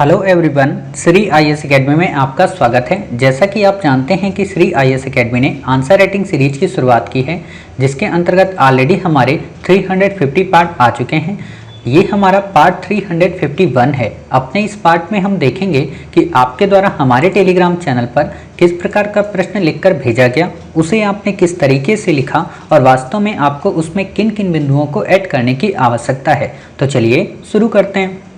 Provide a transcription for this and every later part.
Hello everyone, Shri IAS academy में आपका स्वागत है। जैसा कि आप जानते हैं कि श्री आईएएस एकेडमी ने आंसर राइटिंग सीरीज की शुरुआत की है, जिसके अंतर्गत ऑलरेडी हमारे 350 पार्ट आ चुके हैं। ये हमारा पार्ट 351 है। अपने इस पार्ट में हम देखेंगे कि आपके द्वारा हमारे टेलीग्राम चैनल पर किस प्रकार का प्रश्न लिखकर भेजा गया, उसे आपने किस तरीके से लिखा और वास्तव में आपको उसमें किन किन बिंदुओं को ऐड करने की आवश्यकता है। तो चलिए शुरू करते हैं।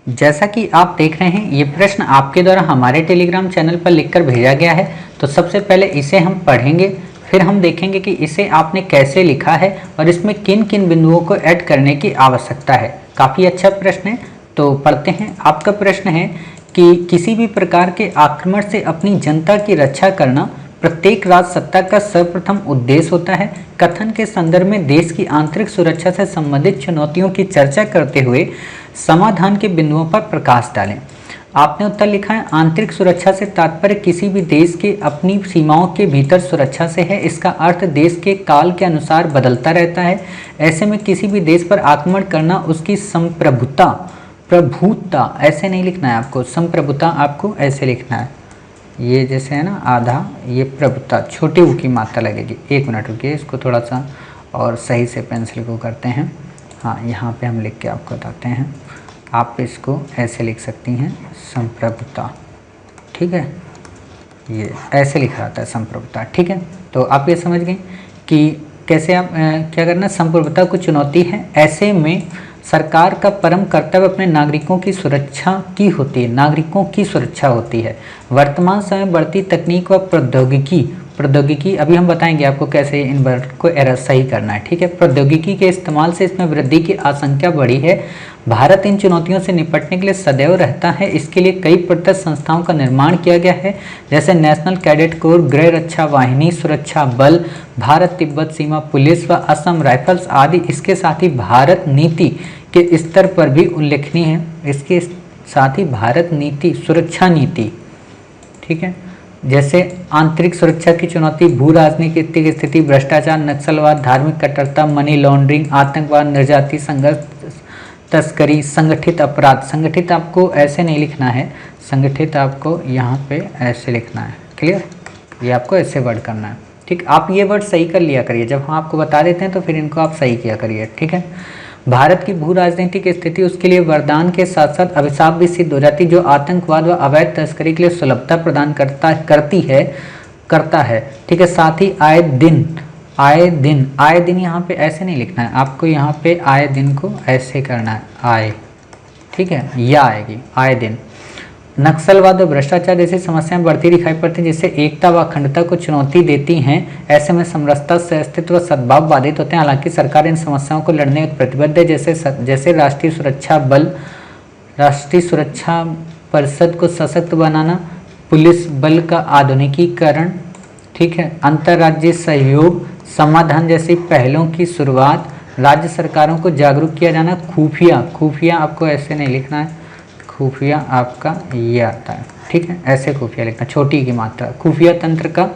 जैसा कि आप देख रहे हैं, ये प्रश्न आपके द्वारा हमारे टेलीग्राम चैनल पर लिखकर भेजा गया है। तो सबसे पहले इसे हम पढ़ेंगे, फिर हम देखेंगे कि इसे आपने कैसे लिखा है और इसमें किन किन बिंदुओं को ऐड करने की आवश्यकता है। काफ़ी अच्छा प्रश्न है, तो पढ़ते हैं। आपका प्रश्न है कि किसी भी प्रकार के आक्रमण से अपनी जनता की रक्षा करना प्रत्येक राज सत्ता का सर्वप्रथम उद्देश्य होता है। कथन के संदर्भ में देश की आंतरिक सुरक्षा से संबंधित चुनौतियों की चर्चा करते हुए समाधान के बिंदुओं पर प्रकाश डालें। आपने उत्तर लिखा है, आंतरिक सुरक्षा से तात्पर्य किसी भी देश के अपनी सीमाओं के भीतर सुरक्षा से है। इसका अर्थ देश के काल के अनुसार बदलता रहता है। ऐसे में किसी भी देश पर आक्रमण करना उसकी प्रभुता ऐसे नहीं लिखना है आपको, संप्रभुता आपको ऐसे लिखना है। ये जैसे है ना आधा, ये प्रभुता, छोटी ऊ की मात्रा लगेगी। एक मिनट रुकिए, इसको थोड़ा सा और सही से पेंसिल को करते हैं। हाँ, यहाँ पे हम लिख के आपको बताते हैं। आप इसको ऐसे लिख सकती हैं, संप्रभुता। ठीक है, ये ऐसे लिखा जाता है संप्रभुता। ठीक है, तो आप ये समझ गए कि कैसे आप क्या करना। संप्रभुता को चुनौती है। ऐसे में सरकार का परम कर्तव्य अपने नागरिकों की सुरक्षा की होती है, नागरिकों की सुरक्षा होती है। वर्तमान समय बढ़ती तकनीक व प्रौद्योगिकी अभी हम बताएंगे आपको कैसे इन वर्ड को एरर सही करना है। ठीक है, प्रौद्योगिकी के इस्तेमाल से इसमें वृद्धि की आशंका बढ़ी है। भारत इन चुनौतियों से निपटने के लिए सदैव रहता है। इसके लिए कई प्रतिष्ठित संस्थाओं का निर्माण किया गया है, जैसे नेशनल कैडेट कोर, गृह रक्षा वाहिनी, सुरक्षा बल, भारत तिब्बत सीमा पुलिस व असम राइफल्स आदि। इसके साथ ही भारत नीति के स्तर पर भी उल्लेखनीय है। इसके साथ ही भारत नीति, सुरक्षा नीति, ठीक है, जैसे आंतरिक सुरक्षा की चुनौती, भू राजनीतिक स्थिति, भ्रष्टाचार, नक्सलवाद, धार्मिक कट्टरता, मनी लॉन्ड्रिंग, आतंकवाद, निर्याती संघर्ष, तस्करी, संगठित अपराध। संगठित आपको ऐसे नहीं लिखना है, संगठित आपको यहाँ पे ऐसे लिखना है। क्लियर, ये आपको ऐसे वर्ड करना है। ठीक, आप ये वर्ड सही कर लिया करिए। जब हम आपको बता देते हैं तो फिर इनको आप सही किया करिए। ठीक है, भारत की भू राजनीतिक स्थिति उसके लिए वरदान के साथ साथ अभिशाप भी सिद्ध हो जाती, जो आतंकवाद व अवैध तस्करी के लिए सुलभता प्रदान करता है। ठीक है, साथ ही आए दिन यहाँ पे ऐसे नहीं लिखना है आपको, यहाँ पे आए दिन को ऐसे करना है, आए। ठीक है, या आएगी आए दिन। नक्सलवाद और भ्रष्टाचार जैसी समस्याएं बढ़ती दिखाई पड़ती हैं, जिससे एकता व अखंडता को चुनौती देती हैं। ऐसे में समरसता से अस्तित्व व सद्भाव बाधित होते हैं। हालांकि सरकार इन समस्याओं को लड़ने में प्रतिबद्ध है, जैसे राष्ट्रीय सुरक्षा परिषद को सशक्त बनाना, पुलिस बल का आधुनिकीकरण, ठीक है, अंतर्राज्यीय सहयोग, समाधान जैसी पहलों की शुरुआत, राज्य सरकारों को जागरूक किया जाना, खुफिया आपको ऐसे नहीं लिखना है, खुफिया आपका ये आता है। ठीक है, ऐसे खुफिया लिखना, छोटी की मात्रा, खुफिया तंत्र का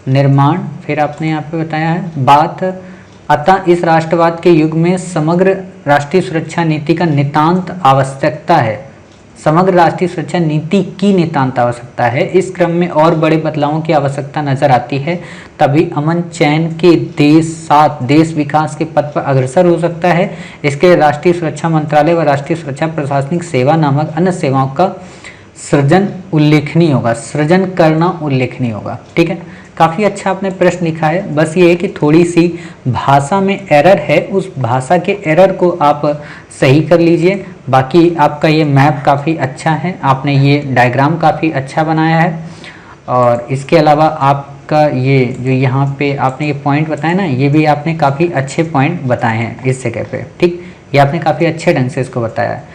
निर्माण। फिर आपने यहाँ पे बताया है बात, अतः इस राष्ट्रवाद के युग में समग्र राष्ट्रीय सुरक्षा नीति का नितांत आवश्यकता है। समग्र राष्ट्रीय सुरक्षा नीति की नितांत आवश्यकता है। इस क्रम में और बड़े बदलावों की आवश्यकता नजर आती है, तभी अमन चैन के देश विकास के पथ पर अग्रसर हो सकता है। इसके लिए राष्ट्रीय सुरक्षा मंत्रालय व राष्ट्रीय सुरक्षा प्रशासनिक सेवा नामक अन्य सेवाओं का सृजन करना उल्लेखनीय होगा। ठीक है, काफ़ी अच्छा आपने प्रश्न लिखा है। बस ये है कि थोड़ी सी भाषा में एरर है, उस भाषा के एरर को आप सही कर लीजिए। बाकी आपका ये मैप काफ़ी अच्छा है, आपने ये डायग्राम काफ़ी अच्छा बनाया है, और इसके अलावा आपका ये जो यहाँ पे आपने ये पॉइंट बताया ना, ये भी आपने काफ़ी अच्छे पॉइंट बताए हैं इस जगह पे। ठीक, ये आपने काफ़ी अच्छे ढंग से इसको बताया है।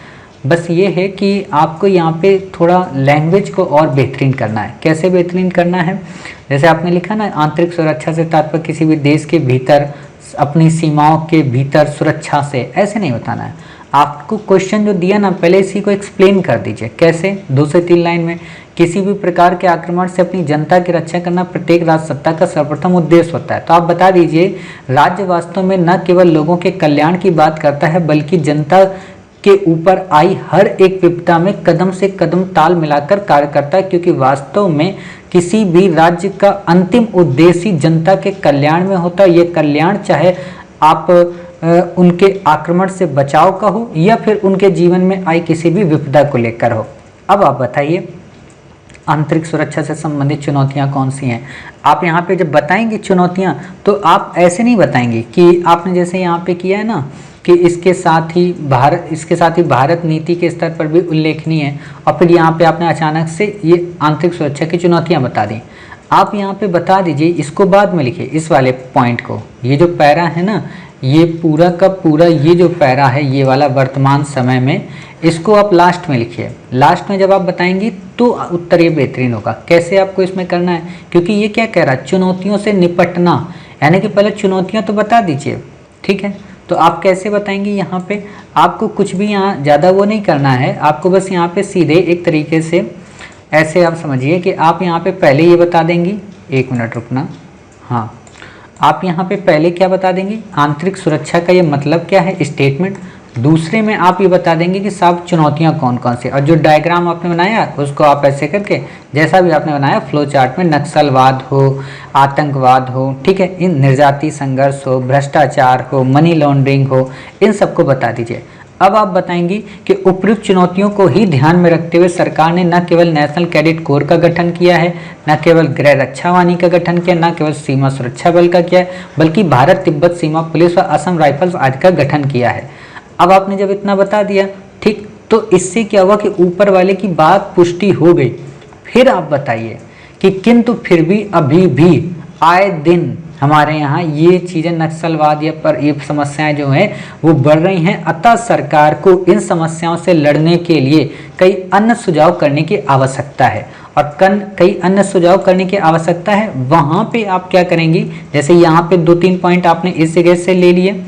बस ये है कि आपको यहाँ पे थोड़ा लैंग्वेज को और बेहतरीन करना है। कैसे बेहतरीन करना है, जैसे आपने लिखा ना, आंतरिक सुरक्षा से तात्पर्य किसी भी देश के भीतर अपनी सीमाओं के भीतर सुरक्षा से, ऐसे नहीं बताना है। आपको क्वेश्चन जो दिया ना, पहले इसी को एक्सप्लेन कर दीजिए। कैसे, 2 से 3 लाइन में, किसी भी प्रकार के आक्रमण से अपनी जनता की रक्षा करना प्रत्येक राज्य सत्ता का सर्वप्रथम उद्देश्य होता है। तो आप बता दीजिए, राज्य वास्तव में न केवल लोगों के कल्याण की बात करता है, बल्कि जनता के ऊपर आई हर एक विपदा में कदम से कदम ताल मिलाकर कार्य करता है, क्योंकि वास्तव में किसी भी राज्य का अंतिम उद्देश्य जनता के कल्याण में होता है। ये कल्याण चाहे आप उनके आक्रमण से बचाव का हो या फिर उनके जीवन में आई किसी भी विपदा को लेकर हो। अब आप बताइए आंतरिक सुरक्षा से संबंधित चुनौतियां कौन सी हैं। आप यहाँ पे जब बताएंगे चुनौतियां तो आप ऐसे नहीं बताएंगे कि आपने जैसे यहाँ पे किया है ना कि इसके साथ ही भारत नीति के स्तर पर भी उल्लेखनीय है, और फिर यहाँ पे आपने अचानक से ये आंतरिक सुरक्षा की चुनौतियां बता दी। आप यहाँ पे बता दीजिए, इसको बाद में लिखिए, इस वाले पॉइंट को, ये जो पैरा है ना, ये पूरा का पूरा ये जो पैरा है ये वाला वर्तमान समय में, इसको आप लास्ट में लिखिए। लास्ट में जब आप बताएंगी तो उत्तर ये बेहतरीन होगा। कैसे आपको इसमें करना है, क्योंकि ये क्या कह रहा है, चुनौतियों से निपटना, यानी कि पहले चुनौतियां तो बता दीजिए, ठीक है। तो आप कैसे बताएंगे, यहाँ पे आपको कुछ भी यहाँ ज़्यादा वो नहीं करना है, आपको बस यहाँ पे सीधे एक तरीके से ऐसे आप समझिए कि आप यहाँ पे पहले ये बता देंगी, एक मिनट रुकना, हाँ, आप यहाँ पे पहले क्या बता देंगे, आंतरिक सुरक्षा का ये मतलब क्या है, स्टेटमेंट। दूसरे में आप ये बता देंगे कि साहब चुनौतियाँ कौन कौन सी, और जो डायग्राम आपने बनाया उसको आप ऐसे करके जैसा भी आपने बनाया फ्लो चार्ट में, नक्सलवाद हो, आतंकवाद हो, ठीक है, इन निर्याती संघर्ष हो, भ्रष्टाचार हो, मनी लॉन्ड्रिंग हो, इन सबको बता दीजिए। अब आप बताएंगी कि उपयुक्त चुनौतियों को ही ध्यान में रखते हुए सरकार ने न केवल नेशनल कैडेट कोर का गठन किया है, न केवल गृह रक्षा वाहिनी का गठन किया, न केवल सीमा सुरक्षा बल का किया है, बल्कि भारत तिब्बत सीमा पुलिस व असम राइफल्स आदि का गठन किया है। अब आपने जब इतना बता दिया, ठीक, तो इससे क्या हुआ कि ऊपर वाले की बात पुष्टि हो गई। फिर आप बताइए कि किंतु फिर भी अभी भी आए दिन हमारे यहाँ ये चीज़ें नक्सलवाद या पर ये समस्याएं जो हैं वो बढ़ रही हैं, अतः सरकार को इन समस्याओं से लड़ने के लिए कई अन्य सुझाव करने की आवश्यकता है, और कई अन्य सुझाव करने की आवश्यकता है। वहाँ पे आप क्या करेंगी, जैसे यहाँ पे 2-3 पॉइंट आपने इस जगह से ले लिए,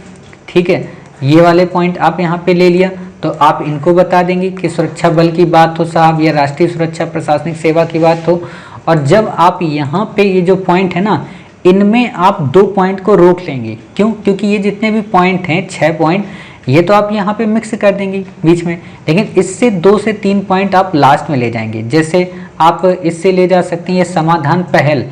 ठीक है, ये वाले पॉइंट आप यहाँ पे ले लिया, तो आप इनको बता देंगे कि सुरक्षा बल की बात हो साहब, या राष्ट्रीय सुरक्षा प्रशासनिक सेवा की बात हो। और जब आप यहाँ पे ये जो पॉइंट है ना, इनमें आप 2 पॉइंट को रोक लेंगे। क्यों? क्योंकि ये जितने भी पॉइंट हैं 6 पॉइंट, ये तो आप यहाँ पे मिक्स कर देंगे बीच में, लेकिन इससे 2 से 3 पॉइंट आप लास्ट में ले जाएंगे। जैसे आप इससे ले जा सकते हैं ये समाधान पहल,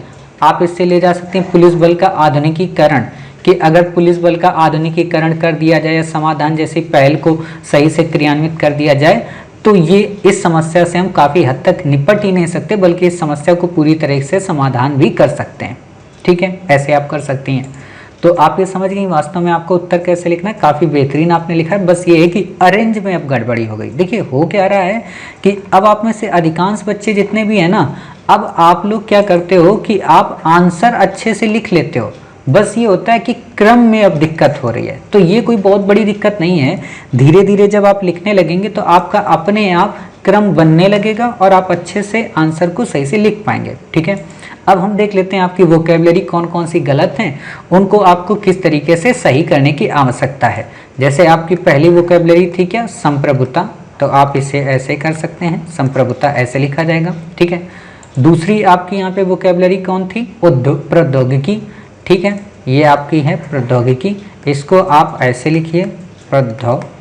आप इससे ले जा सकते हैं पुलिस बल का आधुनिकीकरण, कि अगर पुलिस बल का आधुनिकीकरण कर दिया जाए या समाधान जैसी पहल को सही से क्रियान्वित कर दिया जाए, तो ये इस समस्या से हम काफ़ी हद तक निपट ही नहीं सकते, बल्कि इस समस्या को पूरी तरह से समाधान भी कर सकते हैं। ठीक है, ऐसे आप कर सकती हैं। तो आप ये समझ गई वास्तव में आपको उत्तर कैसे लिखना है, काफ़ी बेहतरीन आपने लिखा है। बस ये है कि अरेंज में अब गड़बड़ी हो गई। देखिए हो क्या रहा है कि अब आप में से अधिकांश बच्चे जितने भी हैं ना, अब आप लोग क्या करते हो कि आप आंसर अच्छे से लिख लेते हो, बस ये होता है कि क्रम में अब दिक्कत हो रही है। तो ये कोई बहुत बड़ी दिक्कत नहीं है, धीरे धीरे जब आप लिखने लगेंगे तो आपका अपने आप क्रम बनने लगेगा और आप अच्छे से आंसर को सही से लिख पाएंगे। ठीक है, अब हम देख लेते हैं आपकी वोकेबलरी कौन कौन सी गलत हैं, उनको आपको किस तरीके से सही करने की आवश्यकता है। जैसे आपकी पहली वोकेबलरी थी क्या, संप्रभुता, तो आप इसे ऐसे कर सकते हैं, संप्रभुता ऐसे लिखा जाएगा। ठीक है, दूसरी आपकी यहाँ पे वोकेबलरी कौन थी, प्रौद्योगिकी। ठीक है, ये आपकी है प्रौद्योगिकी, इसको आप ऐसे लिखिए प्रौद्योगिकी।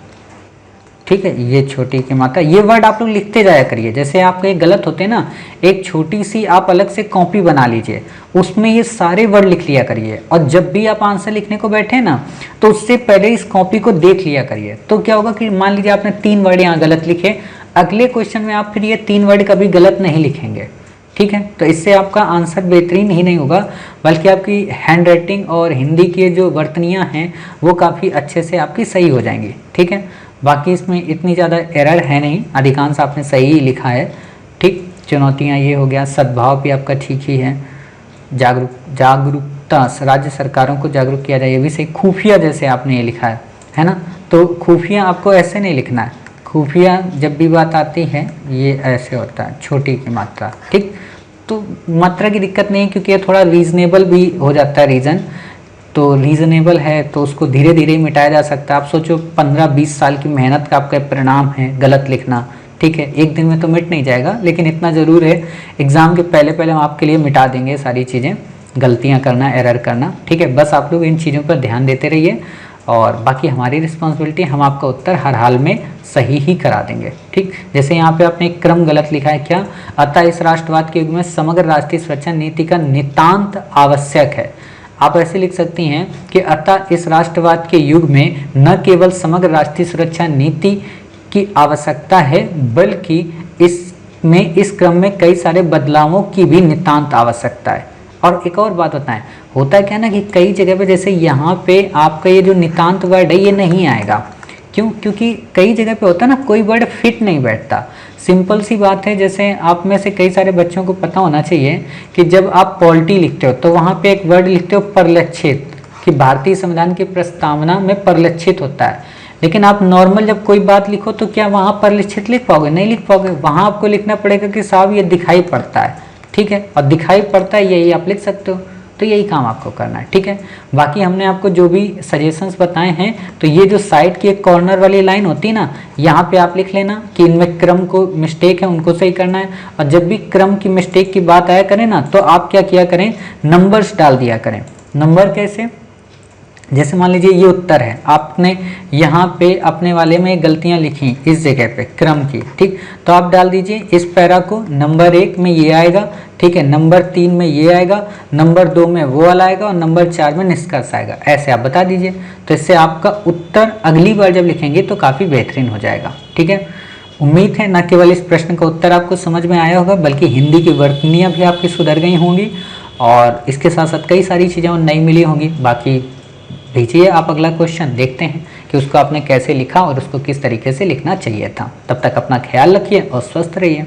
ठीक है, ये छोटी की मात्रा, ये वर्ड आप लोग लिखते जाया करिए। जैसे आपके गलत होते हैं ना, एक छोटी सी आप अलग से कॉपी बना लीजिए, उसमें ये सारे वर्ड लिख लिया करिए, और जब भी आप आंसर लिखने को बैठे ना तो उससे पहले इस कॉपी को देख लिया करिए। तो क्या होगा कि मान लीजिए आपने 3 वर्ड यहाँ गलत लिखे, अगले क्वेश्चन में आप फिर ये 3 वर्ड कभी गलत नहीं लिखेंगे। ठीक है, तो इससे आपका आंसर बेहतरीन ही नहीं होगा, बल्कि आपकी हैंड राइटिंग और हिंदी की जो वर्तनियाँ हैं वो काफ़ी अच्छे से आपकी सही हो जाएंगी। ठीक है, बाकी इसमें इतनी ज़्यादा एरर है नहीं, अधिकांश आपने सही ही लिखा है। ठीक, चुनौतियाँ ये हो गया, सद्भाव भी आपका ठीक ही है, जागरूकता, राज्य सरकारों को जागरूक किया जाए, ये भी सही। खुफिया जैसे आपने ये लिखा है ना, तो खुफिया आपको ऐसे नहीं लिखना है, खुफिया जब भी बात आती है ये ऐसे होता है, छोटी की मात्रा। ठीक, तो मात्रा की दिक्कत नहीं है, क्योंकि ये थोड़ा रीजनेबल भी हो जाता है रीज़न, तो रीज़नेबल है तो उसको धीरे धीरे मिटाया जा सकता है। आप सोचो 15-20 साल की मेहनत का आपका परिणाम है गलत लिखना। ठीक है, एक दिन में तो मिट नहीं जाएगा, लेकिन इतना ज़रूर है एग्ज़ाम के पहले पहले हम आपके लिए मिटा देंगे सारी चीज़ें, गलतियाँ करना, एरर करना। ठीक है, बस आप लोग इन चीज़ों पर ध्यान देते रहिए। और बाकी हमारी रिस्पॉन्सिबिलिटी, हम आपका उत्तर हर हाल में सही ही करा देंगे। ठीक, जैसे यहाँ पे आपने एक क्रम गलत लिखा है क्या, अतः इस राष्ट्रवाद के युग में समग्र राष्ट्रीय सुरक्षा नीति का नितांत आवश्यक है। आप ऐसे लिख सकती हैं कि अतः इस राष्ट्रवाद के युग में न केवल समग्र राष्ट्रीय सुरक्षा नीति की आवश्यकता है, बल्कि इस क्रम में कई सारे बदलावों की भी नितांत आवश्यकता है। और एक और बात बताएं, होता है क्या ना कि कई जगह पे जैसे यहाँ पे आपका ये जो नितांत वर्ड है ये नहीं आएगा। क्यों? क्योंकि कई जगह पे होता है ना कोई वर्ड फिट नहीं बैठता। सिंपल सी बात है, जैसे आप में से कई सारे बच्चों को पता होना चाहिए कि जब आप पॉलिटी लिखते हो तो वहाँ पे एक वर्ड लिखते हो परिलक्षित, कि भारतीय संविधान की प्रस्तावना में परिलक्षित होता है। लेकिन आप नॉर्मल जब कोई बात लिखो तो क्या वहाँ परिलक्षित लिख पाओगे? नहीं लिख पाओगे। वहाँ आपको लिखना पड़ेगा कि साहब ये दिखाई पड़ता है। ठीक है, और दिखाई पड़ता है यही आप लिख सकते हो। तो यही काम आपको करना है। ठीक है, बाकी हमने आपको जो भी सजेशंस बताए हैं, तो ये जो साइड की एक कॉर्नर वाली लाइन होती है ना, यहाँ पे आप लिख लेना कि इनमें क्रम को मिस्टेक है उनको सही करना है। और जब भी क्रम की मिस्टेक की बात आया करें ना, तो आप क्या किया करें, नंबर्स डाल दिया करें। नंबर कैसे? जैसे मान लीजिए ये उत्तर है, आपने यहाँ पे अपने वाले में गलतियाँ लिखी इस जगह पे क्रम की। ठीक, तो आप डाल दीजिए इस पैरा को नंबर 1 में ये आएगा, ठीक है, नंबर 3 में ये आएगा, नंबर 2 में वो वाला आएगा और नंबर 4 में निष्कर्ष आएगा। ऐसे आप बता दीजिए, तो इससे आपका उत्तर अगली बार जब लिखेंगे तो काफ़ी बेहतरीन हो जाएगा। ठीक है, उम्मीद है न केवल इस प्रश्न का उत्तर आपको समझ में आया होगा, बल्कि हिंदी की वर्तनियाँ भी आपकी सुधर गई होंगी और इसके साथ साथ कई सारी चीज़ें और नई मिली होंगी। बाकी भेजिए आप अगला क्वेश्चन, देखते हैं कि उसको आपने कैसे लिखा और उसको किस तरीके से लिखना चाहिए था। तब तक अपना ख्याल रखिए और स्वस्थ रहिए।